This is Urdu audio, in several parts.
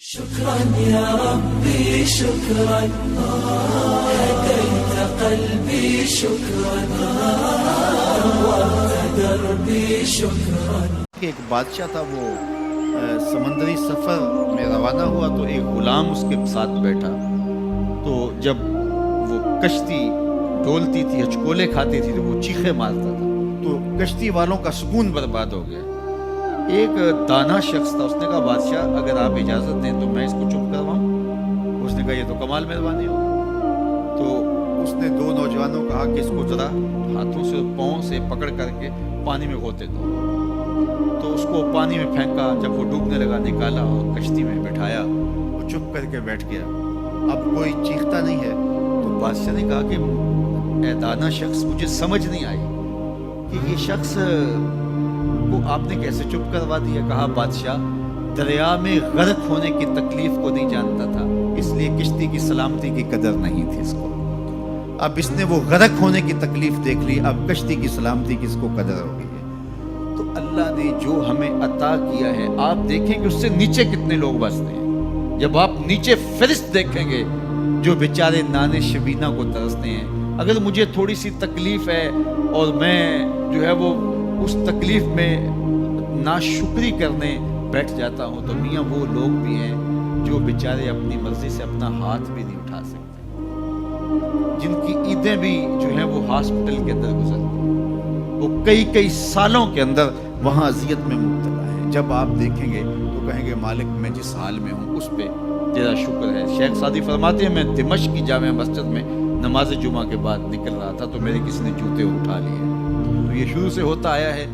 شكرا يا ربي شكرا هديت قلبي شكرا نورت دربي شكرا. ایک بادشاہ تھا، وہ سمندری سفر میں روانہ ہوا تو ایک غلام اس کے ساتھ بیٹھا. تو جب وہ کشتی ڈولتی تھی، ہچکولے کھاتی تھی تو وہ چیخے مارتا تھا، تو کشتی والوں کا سکون برباد ہو گیا. ایک دانا شخص تھا، اس نے کہا بادشاہ اگر آپ اجازت دیں تو میں اس کو چپ کرواؤں. اس نے کہا یہ تو کمال مہربانی ہو. تو اس نے دو نوجوانوں کو کہا کہ اس کو ذرا ہاتھوں سے پاؤں سے پکڑ کر کے پانی میں گھوتے دو. تو اس کو پانی میں پھینکا، جب وہ ڈوبنے لگا نکالا اور کشتی میں بٹھایا. وہ چپ کر کے بیٹھ گیا، اب کوئی چیختا نہیں ہے. تو بادشاہ نے کہا کہ اے دانا شخص، مجھے سمجھ نہیں آئی کہ یہ شخص کو آپ نے کیسے چپ کروا دیا. کہا بادشاہ دریا میں غرق ہونے کی تکلیف کو نہیں جانتا تھا، اس لیے کشتی کی سلامتی کی قدر نہیں تھی اس کو. اب اس نے وہ غرق ہونے کی تکلیف دیکھ لی، اب کشتی کی سلامتی کی اس کو قدر ہو گئی ہے. تو اللہ نے جو ہمیں عطا کیا ہے، آپ دیکھیں کہ اس سے نیچے کتنے لوگ بستے ہیں. جب آپ نیچے فرشت دیکھیں گے جو بیچارے نانے شبینہ کو ترستے ہیں. اگر مجھے تھوڑی سی تکلیف ہے اور میں جو ہے وہ اس تکلیف میں ناشکری کرنے بیٹھ جاتا ہوں، تو میاں وہ لوگ بھی ہیں جو بیچارے اپنی مرضی سے اپنا ہاتھ بھی نہیں اٹھا سکتے، جن کی عیدیں بھی جو ہیں وہ ہاسپٹل کے اندر گزرتی ہیں، وہ کئی سالوں کے اندر وہاں اذیت میں مبتلا ہیں. جب آپ دیکھیں گے تو کہیں گے مالک میں جس حال میں ہوں اس پہ تیرا شکر ہے. شیخ سعدی فرماتے ہیں میں دمشق کی جامع مسجد میں نماز جمعہ کے بعد نکل رہا تھا تو میرے کسی نے جوتے اٹھا لیے. تو یہ شروع سے ہوتا آیا ہے.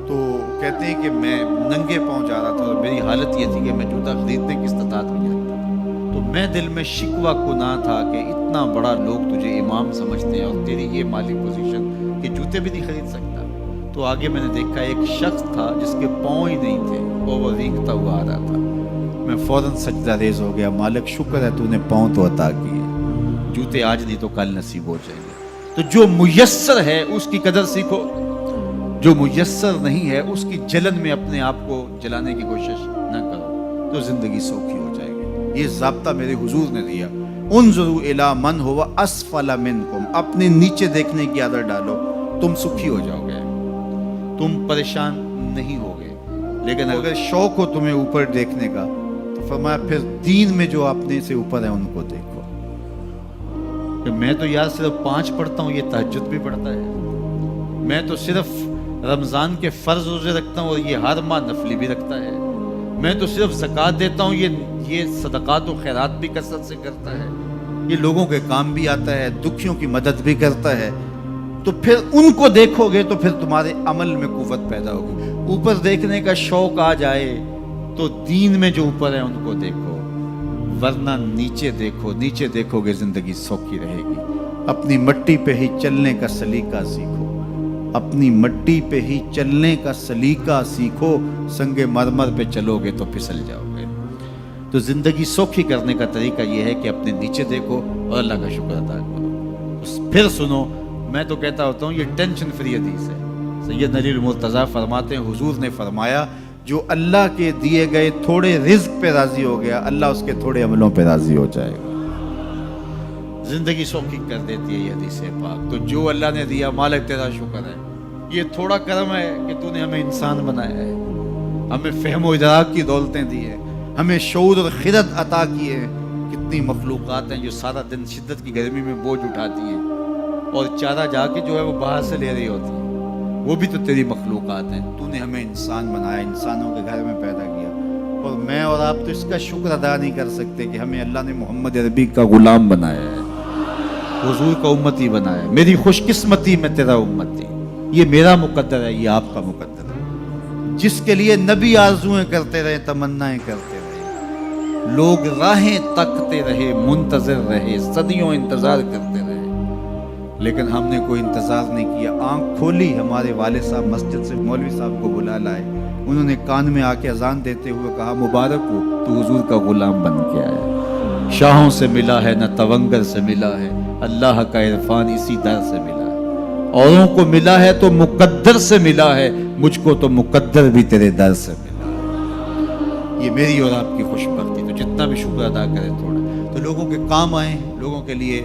تو کہتے ہیں کہ میں ننگے پاؤں جا رہا تھا اور میری حالت یہ تھی کہ میں جوتا خریدنے کی استطاعت بھی نہیں رکھتا تھا. تو میں دل میں شکوہ گناہ تھا کہ اتنا بڑا لوگ تجھے امام سمجھتے ہیں اور تیری یہ مالی پوزیشن کہ جوتے بھی نہیں خرید سکتا. تو آگے میں نے دیکھا ایک شخص تھا جس کے پاؤں ہی نہیں تھے اور وہ رینگتا ہوا آ رہا تھا. میں فوراً سجدہ ریز ہو گیا، مالک شکر ہے تو نے پاؤں تو عطا کیے، جوتے آج نہیں تو کل نصیب ہو جائیں گے. تو جو میسر ہے اس کی قدر سیکھو، جو میسر نہیں ہے اس کی جلن میں اپنے آپ کو جلانے کی کوشش نہ کرو، تو زندگی سوکھی ہو جائے گی. یہ ضابطہ میرے حضور نے دیا. انظروا الی من هو اسفل منکم، اپنے نیچے دیکھنے کی عادت ڈالو، تم سکھی ہو جاؤ گے، تم پریشان نہیں ہوگے. لیکن اگر شوق ہو تمہیں اوپر دیکھنے کا تو فرمایا پھر دین میں جو اپنے سے اوپر ہے ان کو دیکھو. کہ میں تو یار صرف 5 پڑھتا ہوں، یہ تہجد بھی پڑھتا ہے. میں تو صرف رمضان کے فرض روزے رکھتا ہوں اور یہ ہر ماہ نفلی بھی رکھتا ہے. میں تو صرف زکوٰۃ دیتا ہوں، یہ صدقات و خیرات بھی کثرت سے کرتا ہے. یہ لوگوں کے کام بھی آتا ہے، دکھیوں کی مدد بھی کرتا ہے. تو پھر ان کو دیکھو گے تو پھر تمہارے عمل میں قوت پیدا ہوگی. اوپر دیکھنے کا شوق آ جائے تو دین میں جو اوپر ہے ان کو دیکھو، ورنہ نیچے دیکھو. نیچے دیکھو گے زندگی سوکھی رہے گی. اپنی مٹی پہ ہی چلنے کا سلیقہ سیکھو، اپنی مٹی پہ ہی چلنے کا سلیقہ سیکھو. سنگ مرمر پہ چلو گے تو پھسل جاؤ گے. تو زندگی سوکھی کرنے کا طریقہ یہ ہے کہ اپنے نیچے دیکھو اور اللہ کا شکر ادا کرو. پھر سنو، میں تو کہتا ہوتا ہوں یہ ٹینشن فری حدیث ہے. سید علی المرتضیٰ فرماتے ہیں حضور نے فرمایا جو اللہ کے دیے گئے تھوڑے رزق پہ راضی ہو گیا، اللہ اس کے تھوڑے عملوں پہ راضی ہو جائے گا. زندگی سوکھی کر دیتی ہے یہ حدیث پاک. تو جو اللہ نے دیا مالک تیرا شکر ہے. یہ تھوڑا کرم ہے کہ تو نے ہمیں انسان بنایا ہے، ہمیں فہم و ادراک کی دولتیں دی ہیں، ہمیں شعور اور خرد عطا کیے ہیں. کتنی مخلوقات ہیں جو سارا دن شدت کی گرمی میں بوجھ اٹھاتی ہیں اور چارہ جا کے جو ہے وہ باہر سے لے رہی ہوتی ہیں، وہ بھی تو تیری مخلوقات ہیں. تو نے ہمیں انسان بنایا، انسانوں کے گھر میں پیدا کیا، اور میں اور آپ تو اس کا شکر ادا نہیں کر سکتے کہ ہمیں اللہ نے محمد عربی کا غلام بنایا ہے، حضور کا امتی بنایا ہے. میری خوش قسمتی میں تیرا امتی، یہ میرا مقدر ہے، یہ آپ کا مقدر ہے. جس کے لیے نبی آرزویں کرتے رہے، تمنائیں کرتے رہے، لوگ راہیں تکتے رہے، منتظر رہے، صدیوں انتظار کرتے رہے، لیکن ہم نے کوئی انتظار نہیں کیا. آنکھ کھولی، ہمارے والد صاحب مسجد سے مولوی صاحب کو بلا لائے، انہوں نے کان میں آ کے اذان دیتے ہوئے کہا مبارک ہو تو حضور کا غلام بن کے آیا. شاہوں سے ملا ہے نہ تونگر سے ملا ہے، اللہ کا عرفان اسی در سے ملا ہے. اوروں کو ملا ہے تو مقدر سے ملا ہے، مجھ کو تو مقدر بھی تیرے در سے ملا ہے. یہ میری اور آپ کی خوش بختی. جتنا بھی شکر ادا کرے تھوڑا، تو لوگوں کے کام آئیں، لوگوں کے لیے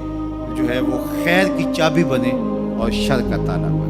جو ہے وہ خیر کی چابی بنے اور شر کا تالا۔